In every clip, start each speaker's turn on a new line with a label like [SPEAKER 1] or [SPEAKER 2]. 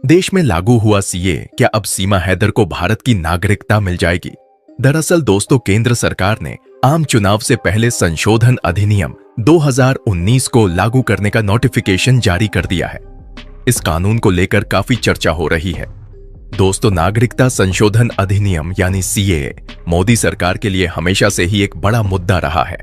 [SPEAKER 1] देश में लागू हुआ सीए, क्या अब सीमा हैदर को भारत की नागरिकता मिल जाएगी? दरअसल दोस्तों, केंद्र सरकार ने आम चुनाव से पहले संशोधन अधिनियम 2019 को लागू करने का नोटिफिकेशन जारी कर दिया है। इस कानून को लेकर काफी चर्चा हो रही है। दोस्तों, नागरिकता संशोधन अधिनियम यानी सीएए मोदी सरकार के लिए हमेशा से ही एक बड़ा मुद्दा रहा है।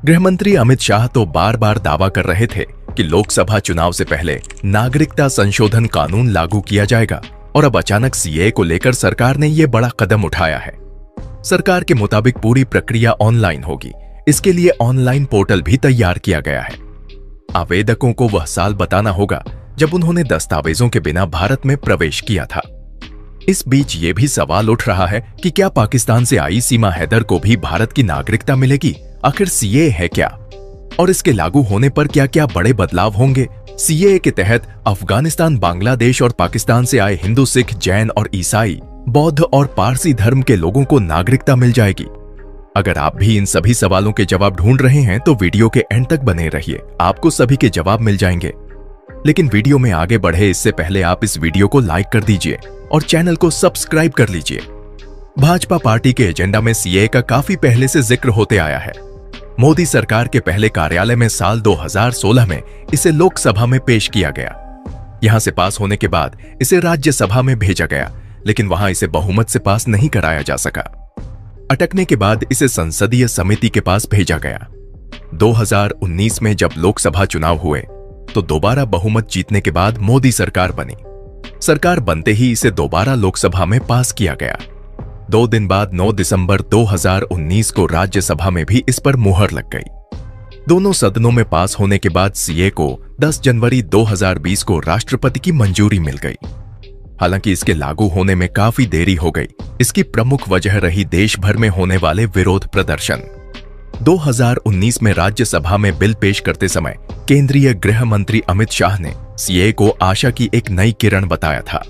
[SPEAKER 1] गृहमंत्री अमित शाह तो बार बार दावा कर रहे थे कि लोकसभा चुनाव से पहले नागरिकता संशोधन कानून लागू किया जाएगा, और अब अचानक सीएए को लेकर सरकार ने यह बड़ा कदम उठाया है। सरकार के मुताबिक पूरी प्रक्रिया ऑनलाइन होगी। इसके लिए ऑनलाइन पोर्टल भी तैयार किया गया है। आवेदकों को वह साल बताना होगा जब उन्होंने दस्तावेजों के बिना भारत में प्रवेश किया था। इस बीच ये भी सवाल उठ रहा है कि क्या पाकिस्तान से आई सीमा हैदर को भी भारत की नागरिकता मिलेगी? आखिर सीएए है क्या, और इसके लागू होने पर क्या क्या बड़े बदलाव होंगे? सीएए के तहत अफगानिस्तान, बांग्लादेश और पाकिस्तान से आए हिंदू, सिख, जैन और ईसाई, बौद्ध और पारसी धर्म के लोगों को नागरिकता मिल जाएगी। अगर आप भी इन सभी सवालों के जवाब ढूंढ रहे हैं तो वीडियो के एंड तक बने रहिए, आपको सभी के जवाब मिल जाएंगे। लेकिन वीडियो में आगे बढ़े इससे पहले आप इस वीडियो को लाइक कर दीजिए और चैनल को सब्सक्राइब कर लीजिए। भाजपा पार्टी के एजेंडा में सीएए का काफी पहले से जिक्र होते आया है। मोदी सरकार के पहले कार्यकाल में साल 2016 में इसे लोकसभा में पेश किया गया। यहां से पास होने के बाद इसे राज्यसभा में भेजा गया, लेकिन वहां इसे बहुमत से पास नहीं कराया जा सका। अटकने के बाद इसे संसदीय समिति के पास भेजा गया। 2019 में जब लोकसभा चुनाव हुए तो दोबारा बहुमत जीतने के बाद मोदी सरकार बनी। सरकार बनते ही इसे दोबारा लोकसभा में पास किया गया। 2 दिन बाद 9 दिसंबर 2019 को राज्यसभा में भी इस पर मुहर लग गई। दोनों सदनों में पास होने के बाद सीए को 10 जनवरी 2020 को राष्ट्रपति की मंजूरी मिल गई। हालांकि इसके लागू होने में काफी देरी हो गई। इसकी प्रमुख वजह रही देश भर में होने वाले विरोध प्रदर्शन। 2019 में राज्यसभा में बिल पेश करते समय केंद्रीय गृह मंत्री अमित शाह ने सीए को आशा की एक नई किरण बताया था।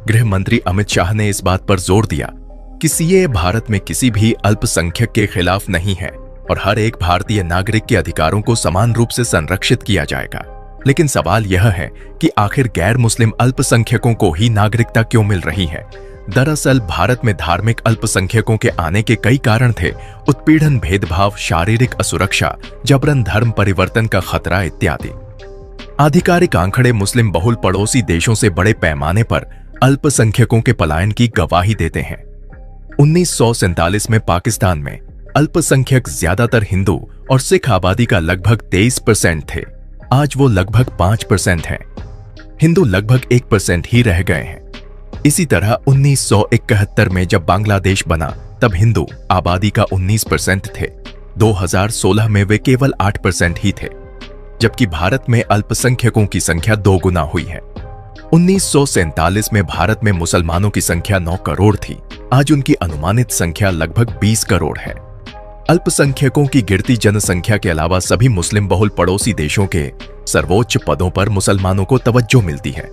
[SPEAKER 1] गृह मंत्री अमित शाह ने इस बात पर जोर दिया कि सीए भारत में किसी भी अल्पसंख्यक के खिलाफ नहीं है और हर एक भारतीय नागरिक के अधिकारों को समान रूप से संरक्षित किया जाएगा। लेकिन सवाल यह है कि आखिर गैर मुस्लिम अल्पसंख्यकों को ही नागरिकता क्यों मिल रही है? दरअसल भारत में धार्मिक अल्पसंख्यकों के आने के कई कारण थे: उत्पीड़न, भेदभाव, शारीरिक असुरक्षा, जबरन धर्म परिवर्तन का खतरा इत्यादि। आधिकारिक आंकड़े मुस्लिम बहुल पड़ोसी देशों से बड़े पैमाने पर अल्पसंख्यकों के पलायन की गवाही देते हैं। 1947 में पाकिस्तान में अल्पसंख्यक ज्यादातर हिंदू और सिख आबादी का लगभग 23% थे। आज वो लगभग 5% हैं। हिंदू लगभग 1% ही रह गए हैं। इसी तरह 1971 में जब बांग्लादेश बना तब हिंदू आबादी का 19% थे। 2016 में वे केवल 8% ही थे, जबकि भारत में अल्पसंख्यकों की संख्या 2 गुना हुई है। 1947 में भारत में मुसलमानों की संख्या 9 करोड़ थी। आज उनकी अनुमानित संख्या लगभग 20 करोड़ है। अल्पसंख्यकों की गिरती जनसंख्या के अलावा सभी मुस्लिम बहुल पड़ोसी देशों के सर्वोच्च पदों पर मुसलमानों को तवज्जो मिलती है,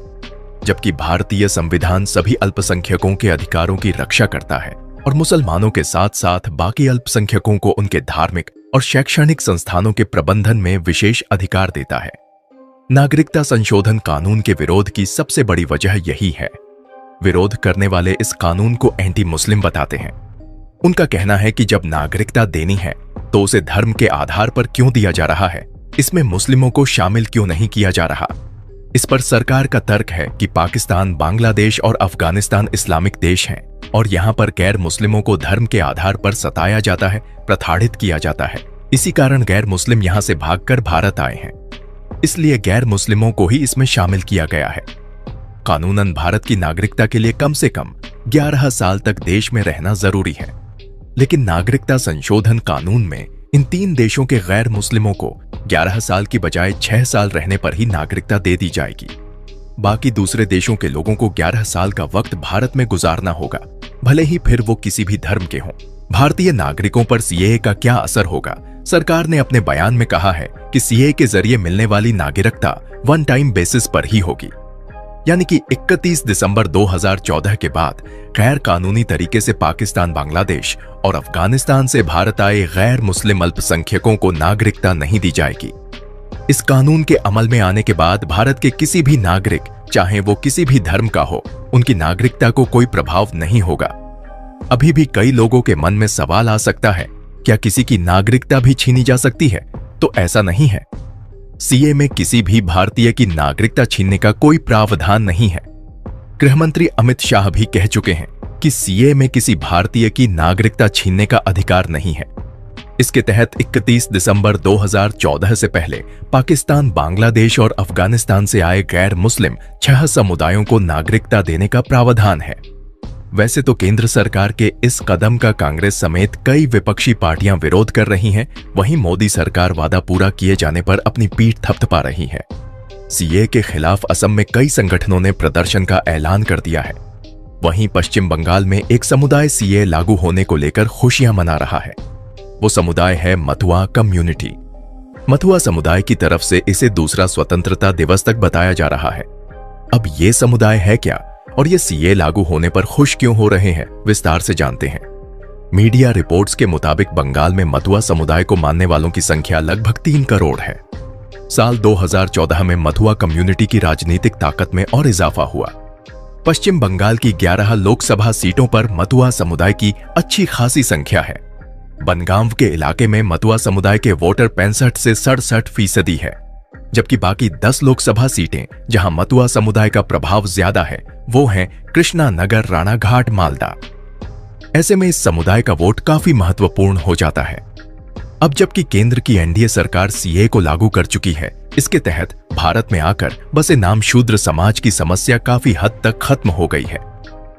[SPEAKER 1] जबकि भारतीय संविधान सभी अल्पसंख्यकों के अधिकारों की रक्षा करता है और मुसलमानों के साथ साथ बाकी अल्पसंख्यकों को उनके धार्मिक और शैक्षणिक संस्थानों के प्रबंधन में विशेष अधिकार देता है। नागरिकता संशोधन कानून के विरोध की सबसे बड़ी वजह यही है। विरोध करने वाले इस कानून को एंटी मुस्लिम बताते हैं। उनका कहना है कि जब नागरिकता देनी है तो उसे धर्म के आधार पर क्यों दिया जा रहा है? इसमें मुस्लिमों को शामिल क्यों नहीं किया जा रहा? इस पर सरकार का तर्क है कि पाकिस्तान, बांग्लादेश और अफगानिस्तान इस्लामिक देश हैं और यहां पर गैर मुस्लिमों को धर्म के आधार पर सताया जाता है, प्रताड़ित किया जाता है। इसी कारण गैर मुस्लिम यहां से भागकर भारत आए हैं। इसलिए गैर मुस्लिमों को ही इसमें शामिल किया गया है। कानूनन भारत की नागरिकता के लिए कम से कम 11 साल तक देश में रहना जरूरी है। लेकिन नागरिकता संशोधन कानून में इन 3 देशों के गैर मुस्लिमों को 11 साल की बजाय 6 साल रहने पर ही नागरिकता दे दी जाएगी। बाकी दूसरे देशों के लोगों को 11 साल का वक्त भारत में गुजारना होगा, भले ही फिर वो किसी भी धर्म के हों। भारतीय नागरिकों पर सीएए का क्या असर होगा? सरकार ने अपने बयान में कहा है कि सीएए के जरिए मिलने वाली नागरिकता वन टाइम बेसिस पर ही होगी, यानी कि 31 दिसंबर 2014 के बाद गैर कानूनी तरीके से पाकिस्तान, बांग्लादेश और अफगानिस्तान से भारत आए गैर मुस्लिम अल्पसंख्यकों को नागरिकता नहीं दी जाएगी। इस कानून के अमल में आने के बाद भारत के किसी भी नागरिक चाहे वो किसी भी धर्म का हो, उनकी नागरिकता को कोई प्रभाव नहीं होगा। अभी भी कई लोगों के मन में सवाल आ सकता है, क्या किसी की नागरिकता भी छीनी जा सकती है? तो ऐसा नहीं है। सीए में किसी भी भारतीय की नागरिकता छीनने का कोई प्रावधान नहीं है। गृहमंत्री अमित शाह भी कह चुके हैं कि सीए में किसी भारतीय की नागरिकता छीनने का अधिकार नहीं है। इसके तहत 31 दिसंबर 2014 से पहले पाकिस्तान, बांग्लादेश और अफगानिस्तान से आए गैर मुस्लिम 6 समुदायों को नागरिकता देने का प्रावधान है। वैसे तो केंद्र सरकार के इस कदम का कांग्रेस समेत कई विपक्षी पार्टियां विरोध कर रही हैं, वहीं मोदी सरकार वादा पूरा किए जाने पर अपनी पीठ थपथपा रही है। सीए के खिलाफ असम में कई संगठनों ने प्रदर्शन का ऐलान कर दिया है। वहीं पश्चिम बंगाल में एक समुदाय सीए लागू होने को लेकर खुशियां मना रहा है। वो समुदाय है मथुआ कम्युनिटी। मथुआ समुदाय की तरफ से इसे दूसरा स्वतंत्रता दिवस तक बताया जा रहा है। अब ये समुदाय है क्या और ये सीए लागू होने पर खुश क्यों हो रहे हैं, विस्तार से जानते हैं। मीडिया रिपोर्ट्स के मुताबिक बंगाल में मथुआ समुदाय को मानने वालों की संख्या लगभग 3 करोड़ है। साल 2014 में मथुआ कम्युनिटी की राजनीतिक ताकत में और इजाफा हुआ। पश्चिम बंगाल की 11 लोकसभा सीटों पर मथुआ समुदाय की अच्छी खासी संख्या है। बनगांव के इलाके में मथुआ समुदाय के वोटर 65 से 67% है, जबकि बाकी 10 लोकसभा सीटें जहां मथुआ समुदाय का प्रभाव ज्यादा है वो हैं कृष्णा नगर, राणाघाट, मालदा। ऐसे में इस समुदाय का वोट काफी महत्वपूर्ण हो जाता है। अब जबकि केंद्र की एनडीए सरकार सीए को लागू कर चुकी है, इसके तहत भारत में आकर बसे नाम शूद्र समाज की समस्या काफी हद तक खत्म हो गई है।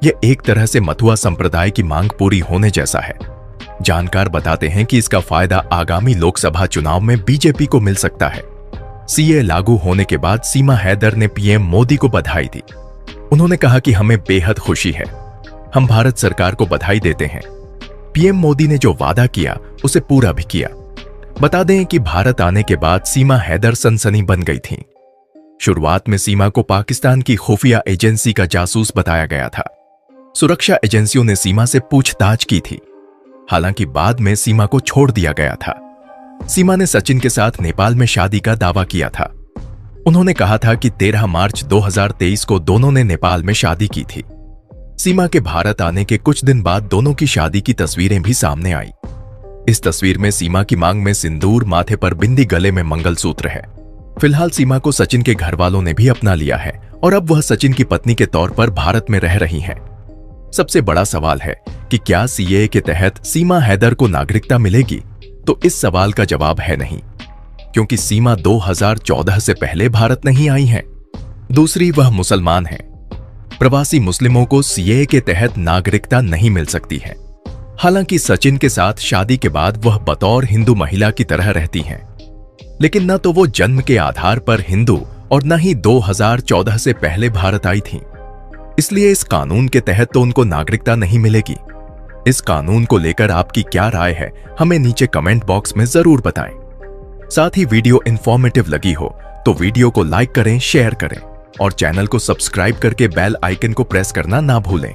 [SPEAKER 1] यह एक तरह से मथुआ संप्रदाय की मांग पूरी होने जैसा है। जानकार बताते हैं कि इसका फायदा आगामी लोकसभा चुनाव में बीजेपी को मिल सकता है। सीए लागू होने के बाद सीमा हैदर ने पीएम मोदी को बधाई दी। उन्होंने कहा कि हमें बेहद खुशी है, हम भारत सरकार को बधाई देते हैं। पीएम मोदी ने जो वादा किया उसे पूरा भी किया। बता दें कि भारत आने के बाद सीमा हैदर सनसनी बन गई थी। शुरुआत में सीमा को पाकिस्तान की खुफिया एजेंसी का जासूस बताया गया था। सुरक्षा एजेंसियों ने सीमा से पूछताछ की थी। हालांकि बाद में सीमा को छोड़ दिया गया था। सीमा ने सचिन के साथ नेपाल में शादी का दावा किया था। उन्होंने कहा था कि 13 मार्च 2023 को दोनों ने नेपाल में शादी की थी। सीमा के भारत आने के कुछ दिन बाद दोनों की शादी की तस्वीरें भी सामने आई। इस तस्वीर में सीमा की मांग में सिंदूर, माथे पर बिंदी, गले में मंगलसूत्र है। फिलहाल सीमा को सचिन के घर वालों ने भी अपना लिया है और अब वह सचिन की पत्नी के तौर पर भारत में रह रही हैं। सबसे बड़ा सवाल है कि क्या सीए के तहत सीमा हैदर को नागरिकता मिलेगी? तो इस सवाल का जवाब है नहीं, क्योंकि सीमा 2014 से पहले भारत नहीं आई है। दूसरी, वह मुसलमान है। प्रवासी मुस्लिमों को सीए के तहत नागरिकता नहीं मिल सकती है। हालांकि सचिन के साथ शादी के बाद वह बतौर हिंदू महिला की तरह रहती हैं, लेकिन न तो वो जन्म के आधार पर हिंदू और न ही 2014 से पहले भारत आई थीं। इसलिए इस कानून के तहत तो उनको नागरिकता नहीं मिलेगी। इस कानून को लेकर आपकी क्या राय है, हमें नीचे कमेंट बॉक्स में जरूर बताएं। साथ ही वीडियो इंफॉर्मेटिव लगी हो तो वीडियो को लाइक करें, शेयर करें और चैनल को सब्सक्राइब करके बेल आइकन को प्रेस करना ना भूलें।